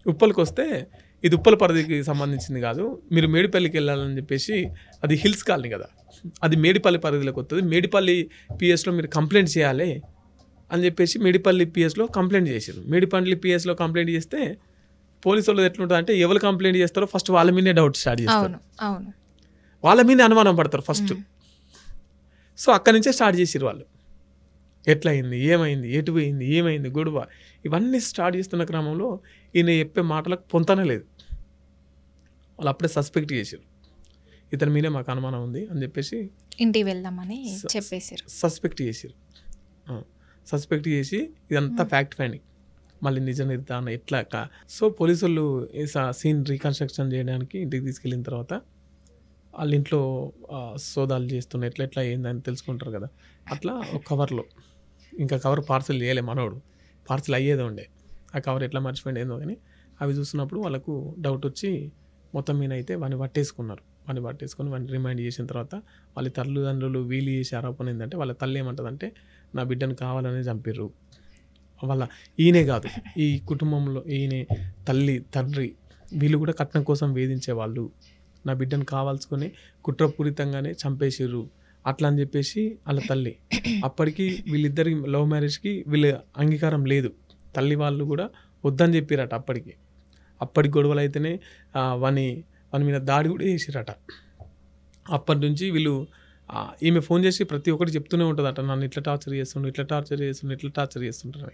ఉప్పల్కొస్తే ఇది ఉప్పల్ పరిధికి సంబంధించింది కాదు, మీరు మేడిపల్లికి వెళ్ళాలని చెప్పేసి, అది హిల్స్ కాలనీ కదా, అది మేడిపల్లి పరిధిలోకి వస్తుంది, మేడిపల్లి పిఎస్లో మీరు కంప్లైంట్ చేయాలి అని చెప్పేసి మేడిపల్లి పిఎస్లో కంప్లైంట్ చేశారు. మేడిపల్లి పిఎస్లో కంప్లైంట్ చేస్తే పోలీసు వాళ్ళు ఎట్లుంటుంది అంటే, ఎవరు కంప్లైంట్ చేస్తారో ఫస్ట్ వాళ్ళ మీదే డౌట్ స్టార్ట్ చేస్తారు, వాళ్ళ మీదే అనుమానం పడతారు ఫస్ట్. సో అక్కడి నుంచే స్టార్ట్ చేసారు వాళ్ళు, ఎట్లయింది, ఏమైంది, ఎటు పోయింది, ఏమైంది, గొడవ, ఇవన్నీ స్టార్ట్ చేస్తున్న క్రమంలో ఈయన చెప్పే మాటలకు పొంతనే లేదు. వాళ్ళు అప్పుడే సస్పెక్ట్ చేశారు, ఇతని మీదే మాకు అనుమానం ఉంది అని చెప్పేసి ఇంటికి వెళ్దామని చెప్పేసారు, సస్పెక్ట్ చేశారు. సస్పెక్ట్ చేసి ఇదంతా ఫ్యాక్ట్ ఫైండింగ్, మళ్ళీ నిజ నిర్ధారణ ఎట్లా. సో పోలీసు వాళ్ళు సీన్ రీకన్స్ట్రక్షన్ చేయడానికి ఇంటికి తీసుకెళ్ళిన తర్వాత వాళ్ళ ఇంట్లో సోదాలు చేస్తున్న ఎట్లా ఏందని తెలుసుకుంటారు కదా. అట్లా ఒక కవర్లో, ఇంకా కవర్ పార్సల్ చేయలే మనోడు, పార్సల్ అయ్యేదో ఉండే, ఆ కవర్ ఎట్లా మర్చిపోయింది ఏందో కానీ అవి చూసినప్పుడు వాళ్ళకు డౌట్ వచ్చి మొత్తం మీద అయితే వాడిని పట్టేసుకున్నారు. వాడిని పట్టేసుకొని వాడిని రిమైండ్ చేసిన తర్వాత వాళ్ళ తల్లిదండ్రులు వీళ్ళు చేసే ఆరోపణ ఏంటంటే, వాళ్ళ తల్లి ఏమంటుందంటే, నా బిడ్డను కావాలని చంపిర్రు. వాళ్ళ ఈయనే కాదు, ఈ కుటుంబంలో ఈయన తల్లి తండ్రి వీళ్ళు కూడా కట్నం కోసం వేధించేవాళ్ళు, నా బిడ్డను కావాల్సుకొని కుట్రపూరితంగానే చంపేసిర్రు అట్లా అని చెప్పేసి వాళ్ళ తల్లి. అప్పటికి వీళ్ళిద్దరి లవ్ మ్యారేజ్కి వీళ్ళ అంగీకారం లేదు, తల్లి వాళ్ళు కూడా వద్దని చెప్పారట. అప్పటి గొడవలు అయితేనే వాని మీద దాడి కూడా చేసిరట. అప్పటి నుంచి వీళ్ళు, ఈమె ఫోన్ చేసి ప్రతి ఒక్కటి చెప్తూనే ఉంటుందట, నన్ను ఇట్లా టార్చర్ చేస్తుండ్రు, ఇట్లా టార్చర్ చేస్తుండ్రు, ఇట్లా టార్చర్ చేస్తుంటారు.